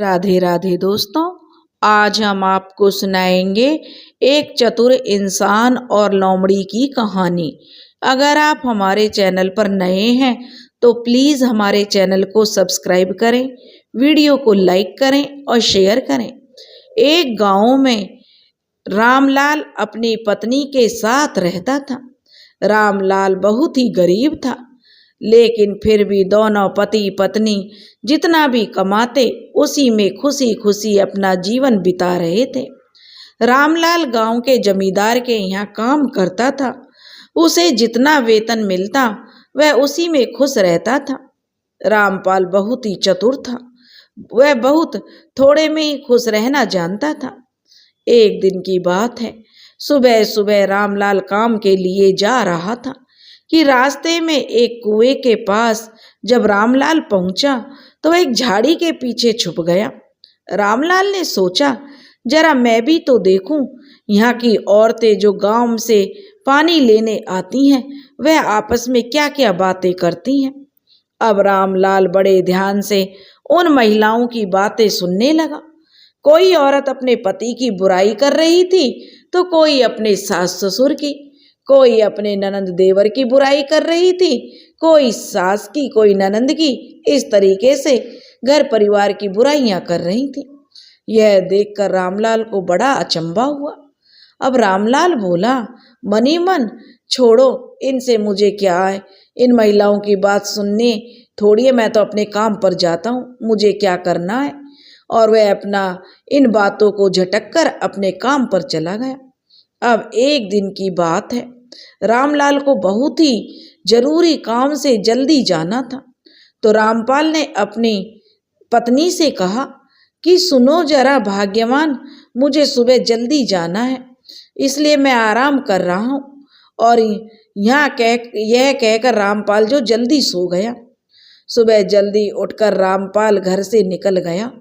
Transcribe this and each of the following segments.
राधे राधे दोस्तों, आज हम आपको सुनाएंगे एक चतुर इंसान और लोमड़ी की कहानी। अगर आप हमारे चैनल पर नए हैं तो प्लीज़ हमारे चैनल को सब्सक्राइब करें, वीडियो को लाइक करें और शेयर करें। एक गांव में रामलाल अपनी पत्नी के साथ रहता था। रामलाल बहुत ही गरीब था, लेकिन फिर भी दोनों पति पत्नी जितना भी कमाते उसी में खुशी खुशी अपना जीवन बिता रहे थे। रामलाल गांव के जमींदार के यहाँ काम करता था। उसे जितना वेतन मिलता वह उसी में खुश रहता था। रामपाल बहुत ही चतुर था। वह बहुत थोड़े में ही खुश रहना जानता था। एक दिन की बात है, सुबह सुबह रामलाल काम के लिए जा रहा था कि रास्ते में एक कुएं के पास जब रामलाल पहुंचा तो वह एक झाड़ी के पीछे छुप गया। रामलाल ने सोचा, जरा मैं भी तो देखूं यहाँ की औरतें जो गांव से पानी लेने आती हैं वह आपस में क्या क्या बातें करती हैं। अब रामलाल बड़े ध्यान से उन महिलाओं की बातें सुनने लगा। कोई औरत अपने पति की बुराई कर रही थी तो कोई अपने सास ससुर की, कोई अपने ननंद देवर की बुराई कर रही थी, कोई सास की, कोई ननंद की। इस तरीके से घर परिवार की बुराइयां कर रही थी। यह देखकर रामलाल को बड़ा अचंभा हुआ। अब रामलाल बोला, मनी मन छोड़ो, इनसे मुझे क्या है, इन महिलाओं की बात सुनने थोड़ी है, मैं तो अपने काम पर जाता हूँ, मुझे क्या करना है। और वह अपना इन बातों को झटक कर अपने काम पर चला गया। अब एक दिन की बात है, रामलाल को बहुत ही जरूरी काम से जल्दी जाना था। तो रामपाल ने अपनी पत्नी से कहा कि सुनो जरा भाग्यवान, मुझे सुबह जल्दी जाना है, इसलिए मैं आराम कर रहा हूँ। और यह कहकर रामपाल जो जल्दी सो गया। सुबह जल्दी उठकर रामपाल घर से निकल गया।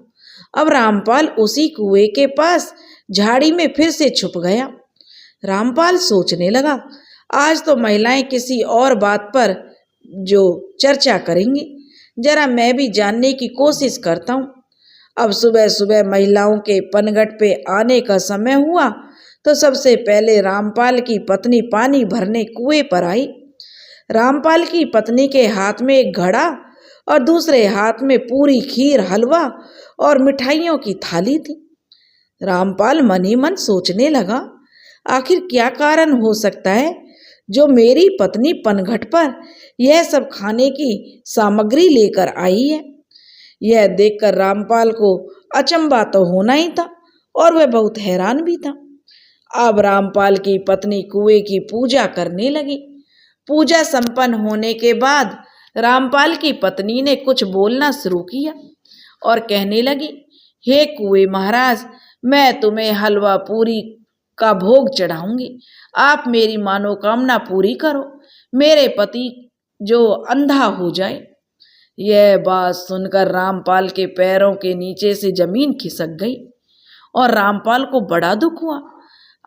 अब रामपाल उसी कुएं के पास झाड़ी में फिर से छुप गया। रामपाल सोचने लगा, आज तो महिलाएं किसी और बात पर जो चर्चा करेंगी, जरा मैं भी जानने की कोशिश करता हूँ। अब सुबह सुबह महिलाओं के पनघट पे आने का समय हुआ तो सबसे पहले रामपाल की पत्नी पानी भरने कुएं पर आई। रामपाल की पत्नी के हाथ में एक घड़ा और दूसरे हाथ में पूरी, खीर, हलवा और मिठाइयों की थाली थी। रामपाल मन ही मन सोचने लगा, आखिर क्या कारण हो सकता है जो मेरी पत्नी पनघट पर यह सब खाने की सामग्री लेकर आई है। यह देखकर रामपाल को अचंभा तो होना ही था और वह बहुत हैरान भी था। अब रामपाल की पत्नी कुएं की पूजा करने लगी। पूजा संपन्न होने के बाद रामपाल की पत्नी ने कुछ बोलना शुरू किया और कहने लगी, हे कुएं महाराज, मैं तुम्हें हलवा पूरी का भोग चढ़ाऊंगी, आप मेरी मनोकामना पूरी करो, मेरे पति जो अंधा हो जाए। यह बात सुनकर रामपाल के पैरों के नीचे से जमीन खिसक गई और रामपाल को बड़ा दुख हुआ।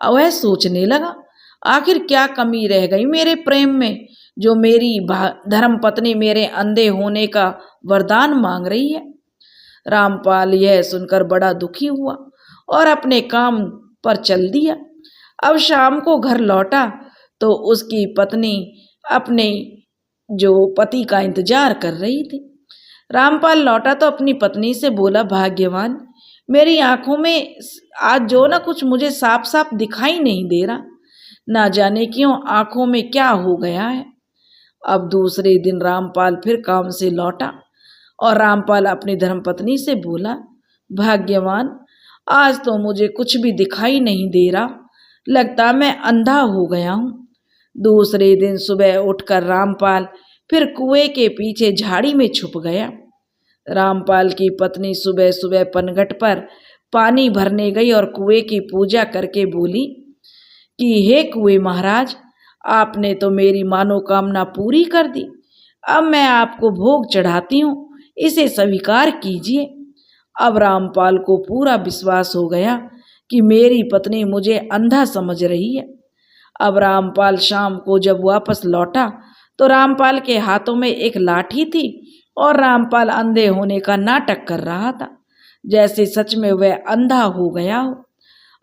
वह सोचने लगा, आखिर क्या कमी रह गई मेरे प्रेम में जो मेरी धर्म पत्नी मेरे अंधे होने का वरदान मांग रही है। रामपाल यह सुनकर बड़ा दुखी हुआ और अपने काम पर चल दिया। अब शाम को घर लौटा तो उसकी पत्नी अपने जो पति का इंतजार कर रही थी। रामपाल लौटा तो अपनी पत्नी से बोला, भाग्यवान, मेरी आंखों में आज जो ना कुछ मुझे साफ साफ दिखाई नहीं दे रहा, ना जाने क्यों आंखों में क्या हो गया है। अब दूसरे दिन रामपाल फिर काम से लौटा और रामपाल अपनी धर्मपत्नी से बोला, भाग्यवान, आज तो मुझे कुछ भी दिखाई नहीं दे रहा, लगता मैं अंधा हो गया हूँ। दूसरे दिन सुबह उठकर रामपाल फिर कुएं के पीछे झाड़ी में छुप गया। रामपाल की पत्नी सुबह सुबह पनघट पर पानी भरने गई और कुएं की पूजा करके बोली कि हे कुएं महाराज, आपने तो मेरी मनोकामना पूरी कर दी, अब मैं आपको भोग चढ़ाती हूँ, इसे स्वीकार कीजिए। अब रामपाल को पूरा विश्वास हो गया कि मेरी पत्नी मुझे अंधा समझ रही है। अब रामपाल शाम को जब वापस लौटा तो रामपाल के हाथों में एक लाठी थी और रामपाल अंधे होने का नाटक कर रहा था। जैसे सच में वह अंधा हो गया हो।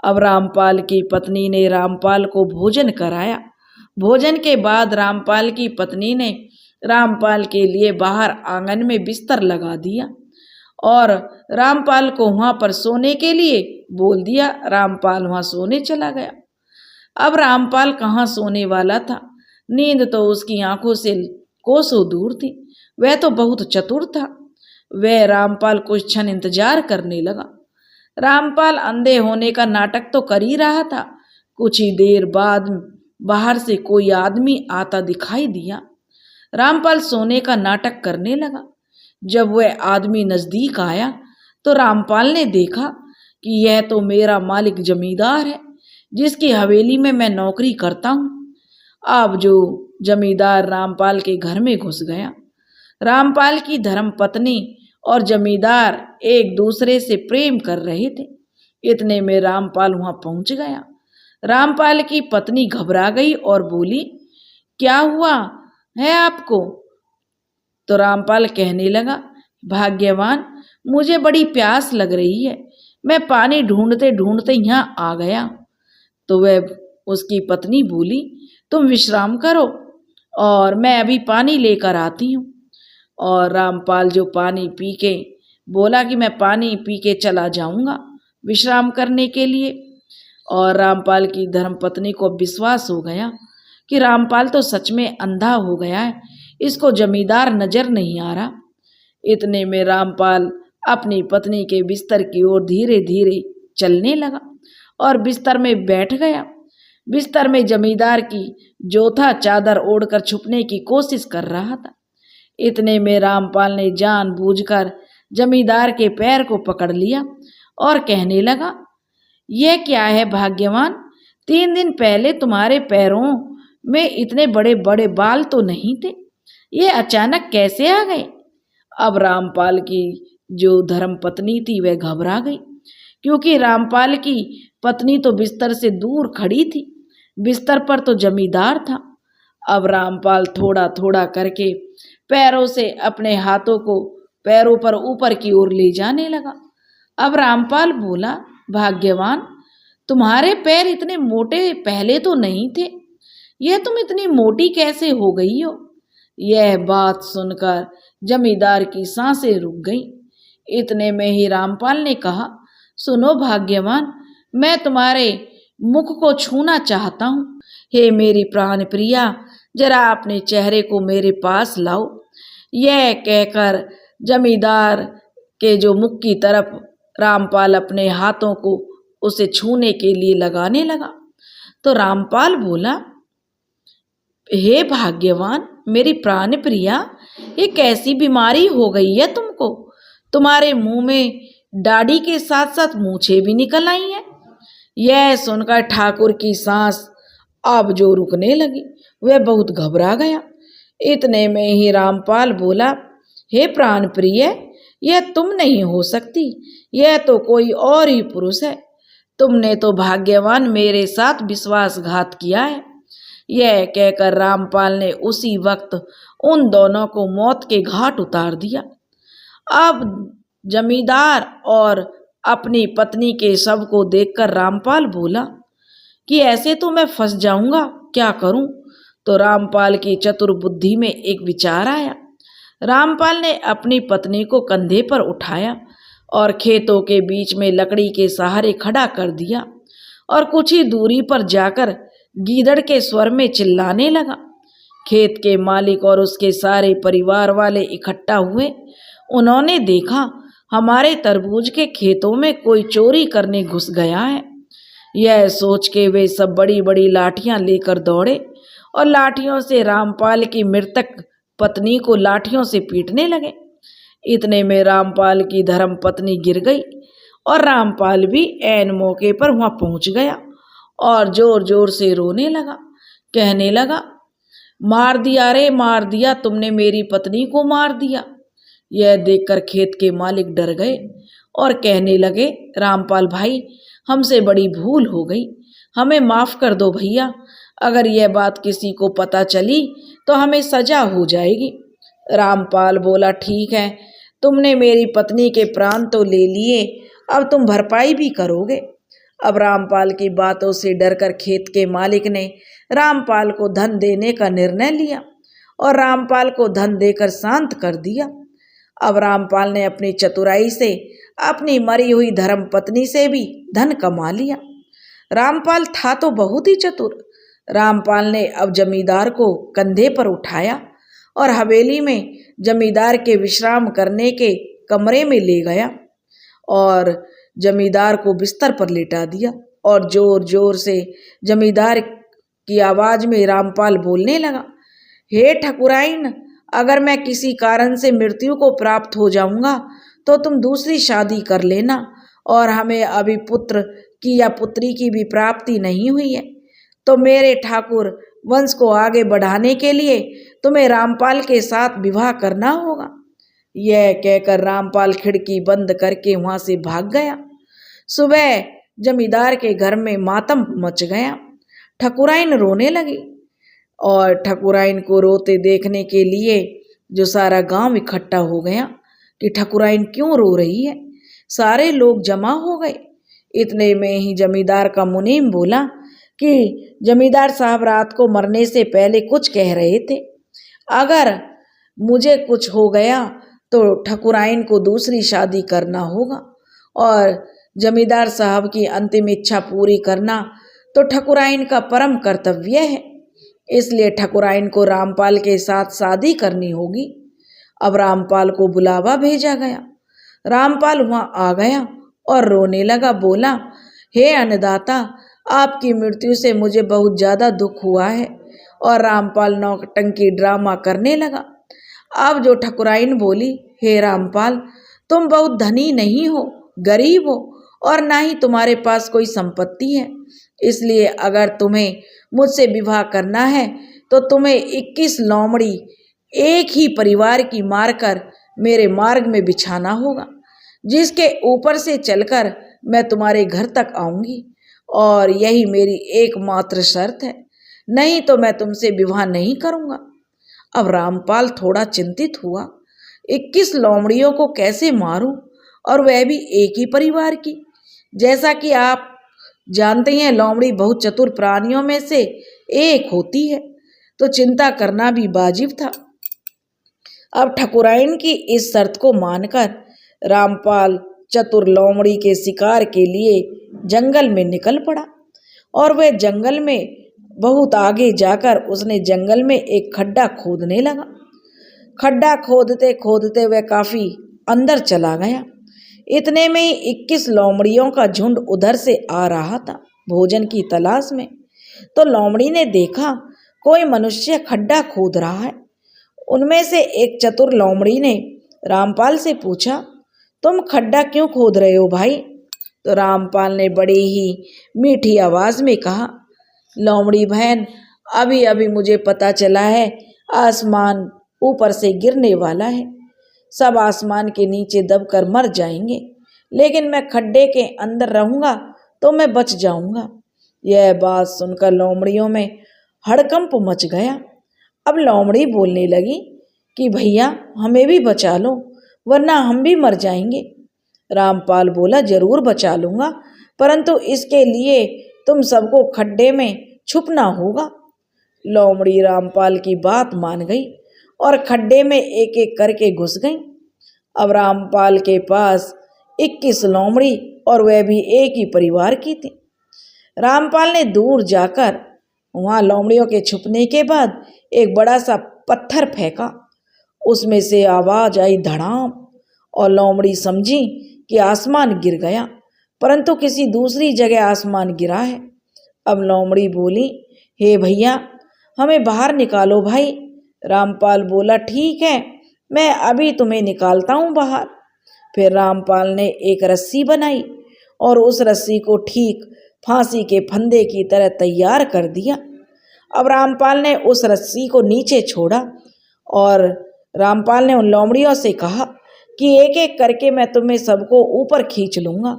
अब रामपाल की पत्नी ने रामपाल को भोजन कराया। भोजन के बाद रामपाल की पत्नी ने रामपाल के लिए बाहर आंगन में बिस्तर लगा दिया और रामपाल को वहां पर सोने के लिए बोल दिया। रामपाल वहां सोने चला गया। अब रामपाल कहाँ सोने वाला था, नींद तो उसकी आंखों से कोसों दूर थी। वह तो बहुत चतुर था। वह रामपाल कुछ क्षण इंतजार करने लगा। रामपाल अंधे होने का नाटक तो कर ही रहा था। कुछ ही देर बाद बाहर से कोई आदमी आता दिखाई दिया। रामपाल सोने का नाटक करने लगा। जब वह आदमी नजदीक आया तो रामपाल ने देखा कि यह तो मेरा मालिक जमींदार है, जिसकी हवेली में मैं नौकरी करता हूँ। अब जो जमींदार रामपाल के घर में घुस गया। रामपाल की धर्मपत्नी और जमींदार एक दूसरे से प्रेम कर रहे थे। इतने में रामपाल वहां पहुंच गया। रामपाल की पत्नी घबरा गई और बोली, क्या हुआ है आपको? तो रामपाल कहने लगा, भाग्यवान, मुझे बड़ी प्यास लग रही है, मैं पानी ढूंढते ढूंढते यहाँ आ गया। तो वह उसकी पत्नी बोली, तुम विश्राम करो और मैं अभी पानी लेकर आती हूँ। और रामपाल जो पानी पी के बोला कि मैं पानी पी के चला जाऊंगा विश्राम करने के लिए। और रामपाल की धर्मपत्नी को विश्वास हो गया कि रामपाल तो सच में अंधा हो गया है, इसको जमींदार नजर नहीं आ रहा। इतने में रामपाल अपनी पत्नी के बिस्तर की ओर धीरे धीरे चलने लगा और बिस्तर में बैठ गया। बिस्तर में जमींदार की जोथा चादर ओढ़कर छुपने की कोशिश कर रहा था। इतने में रामपाल ने जानबूझकर जमींदार के पैर को पकड़ लिया और कहने लगा, यह क्या है भाग्यवान, 3 दिन पहले तुम्हारे पैरों में इतने बड़े बड़े बाल तो नहीं थे, ये अचानक कैसे आ गए? अब रामपाल की जो धर्मपत्नी थी वह घबरा गई, क्योंकि रामपाल की पत्नी तो बिस्तर से दूर खड़ी थी, बिस्तर पर तो जमींदार था। अब रामपाल थोड़ा थोड़ा करके पैरों से अपने हाथों को पैरों पर ऊपर की ओर ले जाने लगा। अब रामपाल बोला, भाग्यवान, तुम्हारे पैर इतने मोटे पहले तो नहीं थे, यह तुम इतनी मोटी कैसे हो गई हो? यह बात सुनकर जमींदार की सांसें रुक गईं। इतने में ही रामपाल ने कहा, सुनो भाग्यवान, मैं तुम्हारे मुख को छूना चाहता हूँ। हे मेरी प्राण प्रिया, जरा अपने चेहरे को मेरे पास लाओ। यह कहकर जमींदार के जो मुख की तरफ रामपाल अपने हाथों को उसे छूने के लिए लगाने लगा। तो रामपाल बोला, हे भाग्यवान, मेरी प्राण प्रिया, ये कैसी बीमारी हो गई है तुमको? तुम्हारे मुंह में दाढ़ी के साथ साथ मूछें भी निकल आई हैं। यह सुनकर ठाकुर की सांस अब जो रुकने लगी, वह बहुत घबरा गया। इतने में ही रामपाल बोला, हे प्राण प्रिय, यह तुम नहीं हो सकती, यह तो कोई और ही पुरुष है। तुमने तो भाग्यवान मेरे साथ विश्वासघात किया है। यह कहकर रामपाल ने उसी वक्त उन दोनों को मौत के घाट उतार दिया। अब जमींदार और अपनी पत्नी के शव को देखकर रामपाल बोला कि ऐसे तो मैं फंस जाऊंगा, क्या करूं? तो रामपाल की चतुर बुद्धि में एक विचार आया। रामपाल ने अपनी पत्नी को कंधे पर उठाया और खेतों के बीच में लकड़ी के सहारे खड़ा कर दिया और कुछ ही दूरी पर जाकर गीदड़ के स्वर में चिल्लाने लगा। खेत के मालिक और उसके सारे परिवार वाले इकट्ठा हुए। उन्होंने देखा हमारे तरबूज के खेतों में कोई चोरी करने घुस गया है। यह सोच के वे सब बड़ी बड़ी लाठियां लेकर दौड़े और लाठियों से रामपाल की मृतक पत्नी को लाठियों से पीटने लगे। इतने में रामपाल की धर्म पत्नी गिर गई और रामपाल भी ऐन मौके पर वहां पहुंच गया और जोर जोर से रोने लगा, कहने लगा, मार दिया रे मार दिया, तुमने मेरी पत्नी को मार दिया। यह देखकर खेत के मालिक डर गए और कहने लगे, रामपाल भाई, हमसे बड़ी भूल हो गई, हमें माफ कर दो भैया। अगर यह बात किसी को पता चली तो हमें सजा हो जाएगी। रामपाल बोला, ठीक है, तुमने मेरी पत्नी के प्राण तो ले लिए, अब तुम भरपाई भी करोगे। अब रामपाल की बातों से डरकर खेत के मालिक ने रामपाल को धन देने का निर्णय लिया और रामपाल को धन देकर शांत कर दिया। अब रामपाल ने अपनी चतुराई से अपनी मरी हुई धर्म पत्नी से भी धन कमा लिया। रामपाल था तो बहुत ही चतुर। रामपाल ने अब जमींदार को कंधे पर उठाया और हवेली में जमींदार के विश्राम करने के कमरे में ले गया और जमींदार को बिस्तर पर लेटा दिया और जोर जोर से जमींदार की आवाज में रामपाल बोलने लगा, हे ठकुराइन, अगर मैं किसी कारण से मृत्यु को प्राप्त हो जाऊंगा तो तुम दूसरी शादी कर लेना और हमें अभी पुत्र की या पुत्री की भी प्राप्ति नहीं हुई है, तो मेरे ठाकुर वंश को आगे बढ़ाने के लिए तुम्हें रामपाल के साथ विवाह करना होगा। यह कहकर रामपाल खिड़की बंद करके वहां से भाग गया। सुबह जमींदार के घर में मातम मच गया। ठकुराइन रोने लगी और ठकुराइन को रोते देखने के लिए जो सारा गांव इकट्ठा हो गया कि ठकुराइन क्यों रो रही है। सारे लोग जमा हो गए। इतने में ही जमींदार का मुनीम बोला कि जमींदार साहब रात को मरने से पहले कुछ कह रहे थे, अगर मुझे कुछ हो गया तो ठकुराइन को दूसरी शादी करना होगा और जमींदार साहब की अंतिम इच्छा पूरी करना तो ठकुराइन का परम कर्तव्य है, इसलिए ठकुराइन को रामपाल के साथ शादी करनी होगी। अब रामपाल को बुलावा भेजा गया। रामपाल वहां आ गया और रोने लगा। बोला, हे अन्नदाता, आपकी मृत्यु से मुझे बहुत ज़्यादा दुख हुआ है। और रामपाल नौटंकी ड्रामा करने लगा। अब जो ठकुराइन बोली, हे रामपाल, तुम बहुत धनी नहीं हो, गरीब हो और ना ही तुम्हारे पास कोई संपत्ति है, इसलिए अगर तुम्हें मुझसे विवाह करना है तो तुम्हें 21 लोमड़ी एक ही परिवार की मारकर मेरे मार्ग में बिछाना होगा, जिसके ऊपर से चलकर मैं तुम्हारे घर तक आऊंगी और यही मेरी एकमात्र शर्त है, नहीं तो मैं तुमसे विवाह नहीं करूंगा। अब रामपाल थोड़ा चिंतित हुआ, 21 लोमड़ियों को कैसे मारूं और वह भी एक ही परिवार की। जैसा कि आप जानते हैं, लोमड़ी बहुत चतुर प्राणियों में से एक होती है, तो चिंता करना भी वाजिब था। अब ठकुराइन की इस शर्त को मानकर रामपाल चतुर लोमड़ी के शिकार के लिए जंगल में निकल पड़ा और वह जंगल में बहुत आगे जाकर उसने जंगल में एक खड्डा खोदने लगा। खड्डा खोदते खोदते वह काफी अंदर चला गया। इतने में ही 21 लोमड़ियों का झुंड उधर से आ रहा था भोजन की तलाश में। तो लोमड़ी ने देखा कोई मनुष्य खड्डा खोद रहा है। उनमें से एक चतुर लोमड़ी ने रामपाल से पूछा, तुम खड्डा क्यों खोद रहे हो भाई? तो रामपाल ने बड़ी ही मीठी आवाज में कहा, लोमड़ी बहन, अभी अभी मुझे पता चला है आसमान ऊपर से गिरने वाला है, सब आसमान के नीचे दबकर मर जाएंगे, लेकिन मैं खड्डे के अंदर रहूंगा तो मैं बच जाऊंगा। यह बात सुनकर लोमड़ियों में हड़कंप मच गया। अब लोमड़ी बोलने लगी कि भैया हमें भी बचा लो, वरना हम भी मर जाएंगे। रामपाल बोला, जरूर बचा लूंगा, परंतु इसके लिए तुम सबको खड्डे में छुपना होगा। लोमड़ी रामपाल की बात मान गई और खड्डे में एक एक करके घुस गई। अब रामपाल के पास 21 लोमड़ी और वह भी एक ही परिवार की थी। रामपाल ने दूर जाकर वहां लोमड़ियों के छुपने के बाद एक बड़ा सा पत्थर फेंका। उसमें से आवाज आई धड़ाम और लोमड़ी समझी कि आसमान गिर गया, परंतु किसी दूसरी जगह आसमान गिरा है। अब लोमड़ी बोली, हे भैया हमें बाहर निकालो भाई। रामपाल बोला, ठीक है, मैं अभी तुम्हें निकालता हूँ बाहर। फिर रामपाल ने एक रस्सी बनाई और उस रस्सी को ठीक फांसी के फंदे की तरह तैयार कर दिया। अब रामपाल ने उस रस्सी को नीचे छोड़ा और रामपाल ने उन लोमड़ियों से कहा कि एक एक करके मैं तुम्हें सबको ऊपर खींच लूँगा,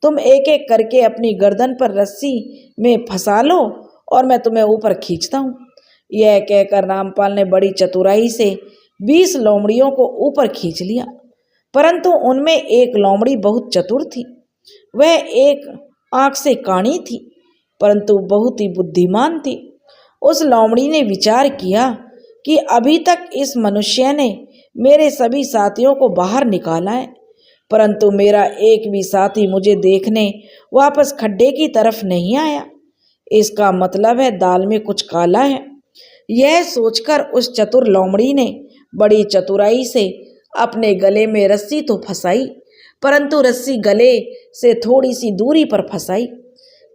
तुम एक एक करके अपनी गर्दन पर रस्सी में फंसा लो और मैं तुम्हें ऊपर खींचता हूँ। यह कहकर रामपाल ने बड़ी चतुराई से 20 लोमड़ियों को ऊपर खींच लिया। परंतु उनमें एक लोमड़ी बहुत चतुर थी। वह एक आंख से काणी थी, परंतु बहुत ही बुद्धिमान थी। उस लोमड़ी ने विचार किया कि अभी तक इस मनुष्य ने मेरे सभी साथियों को बाहर निकाला है, परंतु मेरा एक भी साथी मुझे देखने वापस खड्डे की तरफ नहीं आया। इसका मतलब है दाल में कुछ काला है। यह सोचकर उस चतुर लोमड़ी ने बड़ी चतुराई से अपने गले में रस्सी तो फंसाई, परंतु रस्सी गले से थोड़ी सी दूरी पर फंसाई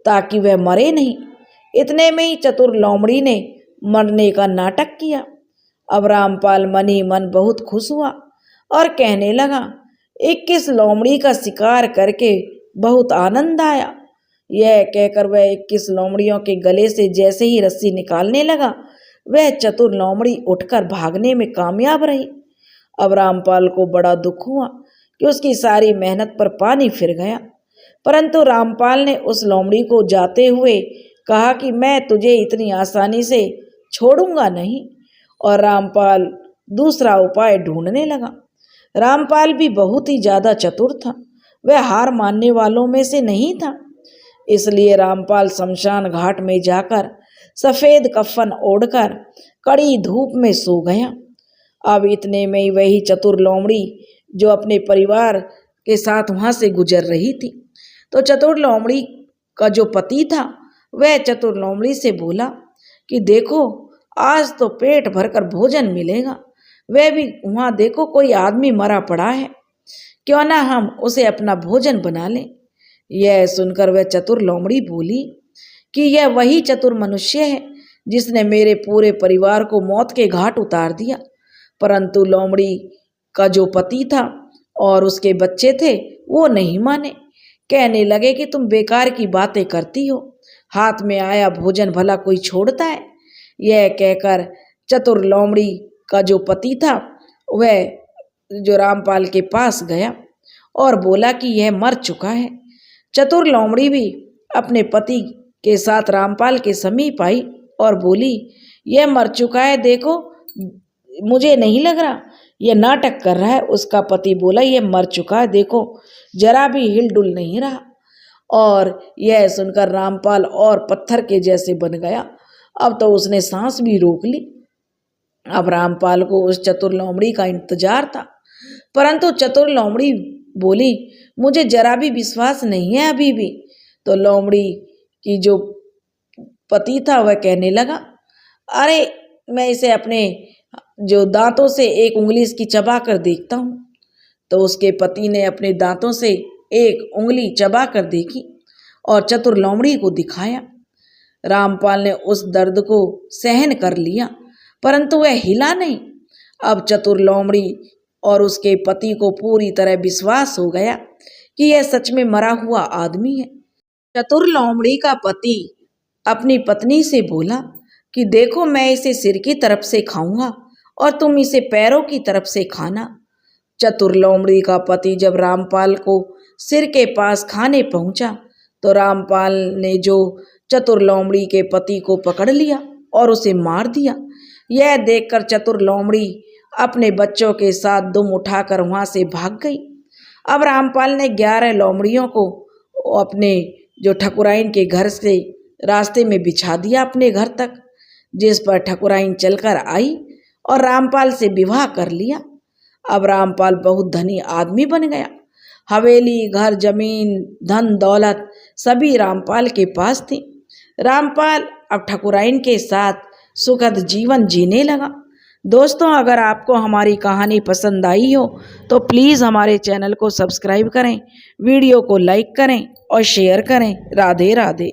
ताकि वह मरे नहीं। इतने में ही चतुर लोमड़ी ने मरने का नाटक किया। अब रामपाल मन ही मन बहुत खुश हुआ और कहने लगा, 21 लोमड़ी का शिकार करके बहुत आनंद आया। यह कहकर वह 21 लोमड़ियों के गले से जैसे ही रस्सी निकालने लगा, वह चतुर लोमड़ी उठकर भागने में कामयाब रही। अब रामपाल को बड़ा दुख हुआ कि उसकी सारी मेहनत पर पानी फिर गया, परंतु रामपाल ने उस लोमड़ी को जाते हुए कहा कि मैं तुझे इतनी आसानी से छोड़ूंगा नहीं, और रामपाल दूसरा उपाय ढूंढने लगा। रामपाल भी बहुत ही ज्यादा चतुर था, वह हार मानने वालों में से नहीं था। इसलिए रामपाल शमशान घाट में जाकर सफेद कफन ओढ़कर कड़ी धूप में सो गया। अब इतने में ही वही चतुर लोमड़ी जो अपने परिवार के साथ वहां से गुजर रही थी, तो चतुर लोमड़ी का जो पति था वह चतुर लोमड़ी से बोला कि देखो, आज तो पेट भरकर भोजन मिलेगा। वह भी वहां देखो कोई आदमी मरा पड़ा है, क्यों ना हम उसे अपना भोजन बना लें। यह सुनकर वह चतुर लोमड़ी बोली कि यह वही चतुर मनुष्य है जिसने मेरे पूरे परिवार को मौत के घाट उतार दिया। परंतु लोमड़ी का जो पति था और उसके बच्चे थे वो नहीं माने, कहने लगे कि तुम बेकार की बातें करती हो, हाथ में आया भोजन भला कोई छोड़ता है। यह कहकर चतुर लोमड़ी का जो पति था वह जो रामपाल के पास गया और बोला कि यह मर चुका है। चतुर लोमड़ी भी अपने पति के साथ रामपाल के समीप आई और बोली, यह मर चुका है, देखो, मुझे नहीं लग रहा, यह नाटक कर रहा है। उसका पति बोला, यह मर चुका है, देखो, जरा भी हिलडुल नहीं रहा। और यह सुनकर रामपाल और पत्थर के जैसे बन गया। अब तो उसने सांस भी रोक ली। अब रामपाल को उस चतुर लोमड़ी का इंतजार था, परंतु चतुर लोमड़ी बोली, मुझे जरा भी विश्वास नहीं है अभी भी। तो लोमड़ी की जो पति था वह कहने लगा, अरे मैं इसे अपने जो दांतों से एक उंगली इसकी चबा कर देखता हूँ। तो उसके पति ने अपने दांतों से एक उंगली चबा कर देखी और चतुर लोमड़ी को दिखाया। रामपाल ने उस दर्द को सहन कर लिया, परंतु वह हिला नहीं। अब चतुर लोमड़ी और उसके पति को पूरी तरह विश्वास हो गया कि यह सच में मरा हुआ आदमी है। चतुर लोमड़ी का पति अपनी पत्नी से बोला कि देखो, मैं इसे सिर की तरफ से खाऊंगा और तुम इसे पैरों की तरफ से खाना। चतुर लोमड़ी का पति जब रामपाल को सिर के पास खाने पहुंचा तो रामपाल ने जो चतुर लोमड़ी के पति को पकड़ लिया और उसे मार दिया। यह देखकर चतुर लोमड़ी अपने बच्चों के साथ दुम उठाकर वहां से भाग गई। अब रामपाल ने 11 लोमड़ियों को अपने जो ठकुराइन के घर से रास्ते में बिछा दिया अपने घर तक, जिस पर ठकुराइन चलकर आई और रामपाल से विवाह कर लिया। अब रामपाल बहुत धनी आदमी बन गया। हवेली, घर, जमीन, धन दौलत सभी रामपाल के पास थी। रामपाल अब ठकुराइन के साथ सुखद जीवन जीने लगा। दोस्तों, अगर आपको हमारी कहानी पसंद आई हो तो प्लीज़ हमारे चैनल को सब्सक्राइब करें, वीडियो को लाइक करें और शेयर करें। राधे राधे।